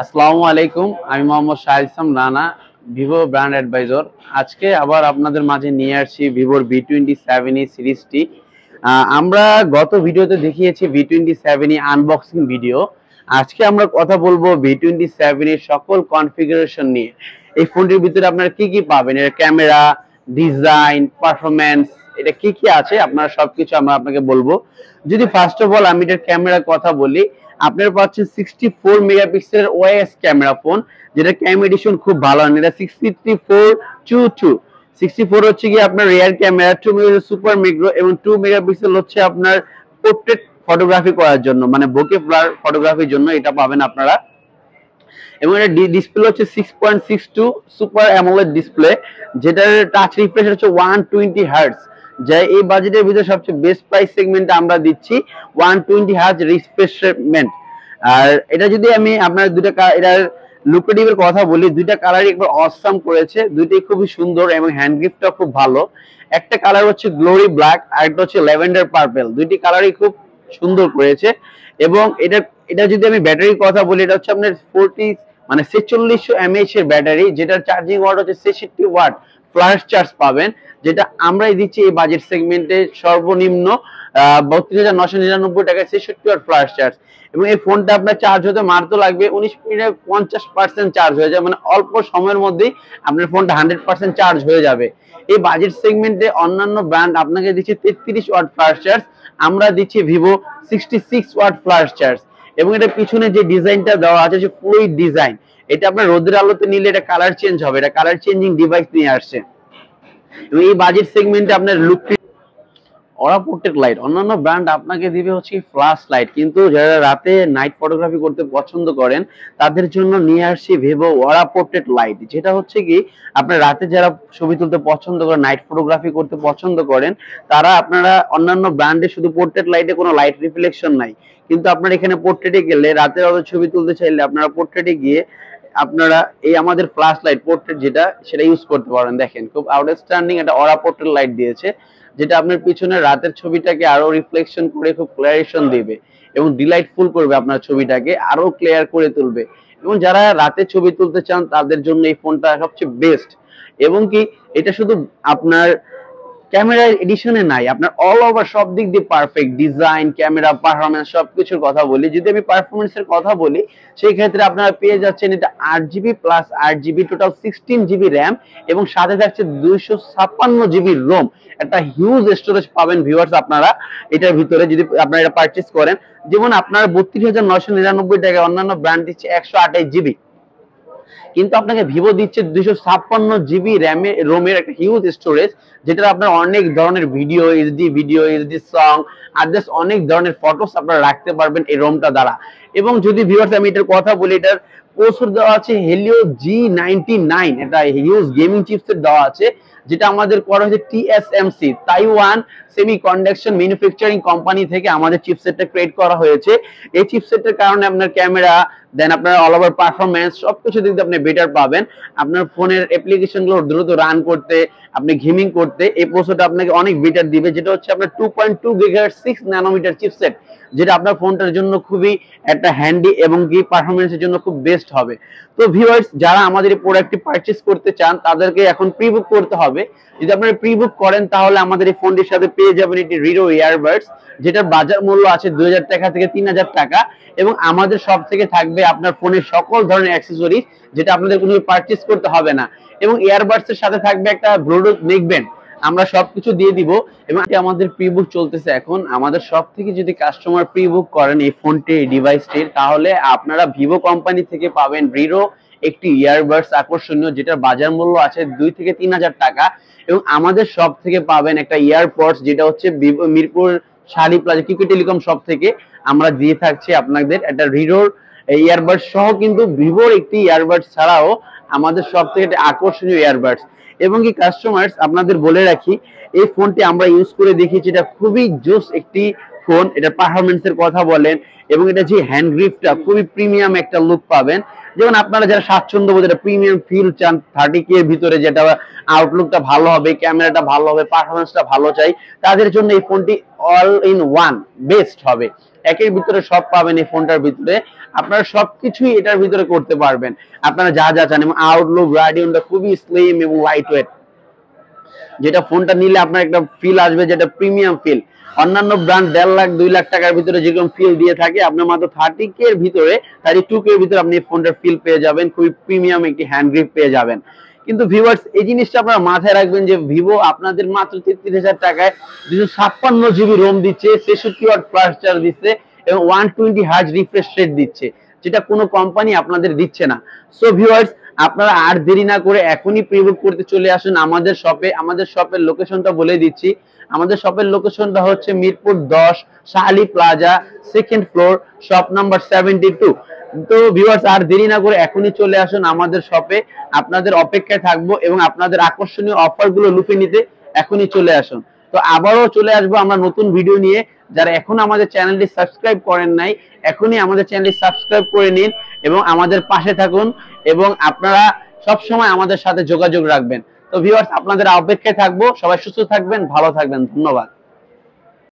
আসসালামু আলাইকুম, আমি মোহাম্মদ শাহিদ ইসলাম রানা, ভিভো ব্র্যান্ড অ্যাডভাইজর। আজকে আবার আপনাদের মাঝে নিয়ে আসছি ভিভোর V27e সিরিজটি। আমরা গত ভিডিওতে দেখিয়েছি V27e আনবক্সিং ভিডিও। আজকে আমরা কথা বলবো V27 এর সকল কনফিগারেশন নিয়ে। এই ফোনটির ভিতরে আপনারা কি কি পাবেন, এর ক্যামেরা, ডিজাইন, পারফরম্যান্স, এটা কি কি আছে আপনারা সবকিছু আমরা আপনাকে বলবো। যদি ফার্স্ট অফ অল আমি এটার ক্যামেরার কথা বলি, আপনারা পাচ্ছেন 64 মেগাপিক্সেলের ওএস ক্যামেরা ফোন, যেটা ক্যাম এডিশন খুব ভালো। এটা 6422 64 হচ্ছে কি আপনার rear camera, 2 megapixel super micro এবং 2 মেগাপিক্সেল হচ্ছে আপনার পোর্ট্রেট ফটোগ্রাফি করার জন্য, মানে বোকে ব্লার ফটোগ্রাফির জন্য এটা পাবেন আপনারা। এবং এটা ডিসপ্লে হচ্ছে 6.62 সুপার অ্যামোলেড ডিসপ্লে, যেটার টাচ রিফ্রেশ হচ্ছে 120 হার্টজ, যা এই বাজেটের ভিতরে সবচেয়ে বেস্ট প্রাইস সেগমেন্টে আমরা দিচ্ছি 120 হার্টজ রিফ্রেশমেন্ট। আর এটা যদি আমি আপনার এটার লুক্রেটিভের কথা বলি, দুইটা কালারই একবার অসাম করেছে, দুইটাই খুবই সুন্দর এবং হ্যান্ড গ্রিপটা খুব ভালো। একটা কালার হচ্ছে গ্লোরি ব্ল্যাক আর একটা হচ্ছে ল্যাভেন্ডার পার্পল, দুইটি কালারই খুব সুন্দর করেছে। এবং এটা যদি আমি ব্যাটারির কথা বলি, এটা হচ্ছে আপনার 4600 mAh এর ব্যাটারি, যেটার চার্জিং ওয়াট হচ্ছে 66 ওয়াট ফ্ল্যাশ চার্জ পাবেন, যেটা আমরাই দিচ্ছি এই বাজেট সেগমেন্টে সর্বনিম্ন 32,999 টাকায় 66 ওয়াট ফ্ল্যাশ চার্জ। এবং এই ফোনটা আপনার চার্জ হতে মাত্র লাগবে 19 মিনিটে 50% চার্জ হয়ে যাবে, মানে অল্প সময়ের মধ্যেই আপনার ফোনটা 100% চার্জ হয়ে যাবে। এই বাজেট সেগমেন্টে অন্যান্য ব্র্যান্ড আপনাকে দিচ্ছে 33 ওয়াট ফ্ল্যাশ চার্জ, আমরা দিচ্ছি ভিভো 66 ওয়াট ফ্ল্যাশ চার্জ। এবং এটা পিছনে যে ডিজাইনটা দেওয়া আছে যে ফ্লুইড ডিজাইন, এটা আপনার রোদের আলোতে নিলে এটা কালার চেঞ্জ হবে, এটা কালার চেঞ্জিং ডিভাইস নিয়ে আসছে। এবং এই বাজেট সেগমেন্টে আপনার লুক ওরা পোর্ট্রেট লাইট, অন্যান্য ব্র্যান্ড আপনাকে দিবে হচ্ছে ফ্ল্যাশ লাইট, কিন্তু যারা রাতে নাইট ফটোগ্রাফি করতে পছন্দ করেন তাদের জন্য নিয়ে আসছি ভিভো ওরা পোর্ট্রেট লাইট, যেটা হচ্ছে কি আপনার রাতে যারা ছবি তুলতে পছন্দ করেন, নাইট ফটোগ্রাফি করতে পছন্দ করেন, তারা আপনারা অন্যান্য ব্র্যান্ডে শুধু পোর্ট্রেট লাইটে কোনো লাইট রিফ্লেকশন নাই, কিন্তু আপনার এখানে পোর্ট্রেটে গেলে রাতের আলো ছবি তুলতে চাইলে আপনারা পোর্ট্রেটে গিয়ে আপনারা এই আমাদের ফ্ল্যাশ লাইট পোর্ট্রেট যেটা সেটা ইউজ করতে পারেন। দেখেন খুব আউটস্ট্যান্ডিং একটা অরা পোর্ট্রেট লাইট দিয়েছে, যেটা আপনার পিছনে রাতের ছবিটাকে আরো রিফ্লেকশন করে খুব ক্লিয়ারেশন দিবে এবং ডিলাইটফুল করবে, আপনার ছবিটাকে আরো ক্লিয়ার করে তুলবে। এবং যারা রাতে ছবি তুলতে চান তাদের জন্য এই ফোনটা সবচেয়ে বেস্ট। এবং কি এটা শুধু আপনার ক্যামেরা এডিশনে নাই, আপনার অল ওভার সব দিক দিয়ে পারফেক্ট ডিজাইন, ক্যামেরা, পারফরম্যান্স সবকিছুর কথা বলি। যদি আমি পারফরম্যান্সের কথা বলি, সেই ক্ষেত্রে আপনারা পেয়ে যাচ্ছেন এটা 8GB plus 8GB total 16GB RAM এবং সাথে থাকছে 256GB রোম, একটা হিউজ স্টোরেজ পাবেন ভিউয়ার্স আপনারা এটার ভিতরে যদি আপনারা এটা পারচেজ করেন। যেমন আপনার 32,999 টাকায় অন্যান্য ব্র্যান্ড দিচ্ছে 128GB, কিন্তু আপনাকে ভিভো দিচ্ছে 256GB রোমের একটা হিউজ স্টোরেজ, যেটা আপনার অনেক ধরনের ভিডিও, এইচডি সং, আর জাস্ট অনেক ধরনের ফটোস আপনারা রাখতে পারবেন এই রোমটা দ্বারা। এবং যদি ভিউয়ার্স আমি এটার কথা বলি, এটার প্রসেসর দেওয়া আছে হেলিও G99, এটা হিউজ গেমিং চিপসেট দেওয়া আছে, যেটা আমাদের করা হয়েছে TSMC Taiwan semi conduction manufacturing company থেকে আমাদের চিপসেটটা ক্রিয়েট করা হয়েছে। এই চিপসেটের কারণে আপনার ক্যামেরা, দেন আপনার অল ওভার পারফরম্যান্স সবকিছু দিক দিয়ে আপনি বেটার পাবেন। আপনার ফোনের অ্যাপ্লিকেশনগুলো দ্রুত রান করতে, আপনি গেমিং করতে এই প্রসেসরটা আপনাকে অনেক বেটার দিবে, যেটা হচ্ছে আপনার 2.2 গিগাহার্টজ 6 ন্যানোমিটার চিপসেট, যেটা আপনার ফোনটার জন্য খুবই একটা হ্যান্ডি এবং কি পারফরম্যান্সের জন্য খুব বেস্ট হবে। তো ভিউয়ার্স, যারা আমাদের এই প্রোডাক্টটি পারচেজ করতে চান তাদেরকে এখন প্রি বুক করতে হবে। যদি আপনারা প্রি বুক করেন তাহলে আমাদের এই ফোনটির সাথে পেয়ে যাবেন একটি রিডো ইয়ারবাডস, যেটার বাজার মূল্য আছে 2000 টাকা থেকে 3000 টাকা। এবং আমাদের সব থেকে থাকবে আপনার ফোনের সকল ধরনের অ্যাক্সেসরিজ, যেটা আপনাদের কোনো পারচেজ করতে হবে না। এবং ইয়ারবাডস এর সাথে থাকবে একটা ব্লুটুথ নেকব্যান্ড, আমরা সবকিছু দিয়ে দিব। এবং আমাদের প্রি বুক চলতেছে এখন, আমাদের সব থেকে যদি কাস্টমার প্রি বুক করেন এই ফোনটি, এই ডিভাইসটির, তাহলে আপনারা ভিভো কোম্পানি থেকে পাবেন রিডো একটি ইয়ারবাডস আকর্ষণীয়, যেটার বাজার মূল্য আছে 2 থেকে 3000 টাকা। এবং আমাদের সব থেকে পাবেন একটা ইয়ারপডস, যেটা হচ্ছে Mirpur Sari Plaza QK telecom shop থেকে আমরা দিয়ে থাকছি আপনাদের একটা রিডোর ইয়ারবাডস সহ, কিন্তু ভিভোর একটি ইয়ারবাডস ছাড়াও আমাদের সব থেকে একটা আকর্ষণীয় ইয়ারবাডস। এবং কি কাস্টমার্স আপনাদের বলে রাখি, এই ফোনটি আমরা ইউজ করে দেখিয়েছি, এটা খুবই জোস একটি ফোন। এটার পারফরমেন্সের কথা বলেন এবং এটা যে হ্যান্ড গ্রিপটা খুবই প্রিমিয়াম একটা লুক পাবেন। যেমন আপনারা যারা স্বাচ্ছন্দ্য বোধ একটা প্রিমিয়াম ফিল চান, 30K এর ভিতরে যেটা আউটলুকটা ভালো হবে, ক্যামেরাটা ভালো হবে, পারফরমেন্সটা ভালো চাই, তাদের জন্য এই ফোনটি অল ইন ওয়ান বেস্ট হবে। একের ভিতরে সব পাবেন এই ফোনটার ভিতরে। আপনারা সবকিছুই এটার ভিতরে করতে পারবেন, আপনারা যা যা চান। এবং আউটলুক রাডিয়নটা খুবই স্লিম এবং লাইট ওয়েট, যেটা ফোনটা নিলে আপনার একটা ফিল আসবে যেটা প্রিমিয়াম ফিল। অন্যান্য ব্র্যান্ড 1.5 লাখ 2 লাখ টাকার ভিতরে যেরকম ফিল দিয়ে থাকে, আপনার মাত্র 30K এর ভিতরে 32K এর ভিতরে আপনি ফোনটার ফিল পেয়ে যাবেন, খুবই প্রিমিয়াম একটি হ্যান্ড গ্রিপ পেয়ে যাবেন। কিন্তু ভিউয়ার্স, এই জিনিসটা আপনারা মাথায় রাখবেন যে ভিভো আপনাদের মাত্র 33,000 টাকায় 256GB রোম দিচ্ছে, 63 ওয়াট ফাস্ট চার্জ দিচ্ছে এবং 120 হার্জ রিফ্রেশ রেট দিচ্ছে, যেটা কোনো কোম্পানি আপনাদের দিচ্ছে না। সো ভিউয়ার্স, আপনারা আর দেরি না করে এখনই প্রিবুক করতে চলে আসুন আমাদের শপে। আমাদের শপের লোকেশনটা বলে দিচ্ছি। আমাদের শপের লোকেশনটা হচ্ছে Mirpur 10, Shah Ali plaza, 2nd floor, shop number 72। তো ভিউয়ার্স, আর দেরি না করে এখনই চলে আসুন আমাদের শপে, আপনাদের অপেক্ষায় থাকবো এবং আপনাদের আকর্ষণীয় অফারগুলো লুফে নিতে এখনই চলে আসুন। তো আবারও চলে আসবো আমরা নতুন ভিডিও নিয়ে। যারা এখনো আমাদের চ্যানেলটি সাবস্ক্রাইব করেন নাই, এখনই আমাদের চ্যানেলটি সাবস্ক্রাইব করে নিন এবং আমাদের পাশে থাকুন, এবং আপনারা সব সময় আমাদের সাথে যোগাযোগ রাখবেন। তো ভিউয়ার্স, আপনাদের অপেক্ষায় থাকবো। সবাই সুস্থ থাকবেন, ভালো থাকবেন, ধন্যবাদ।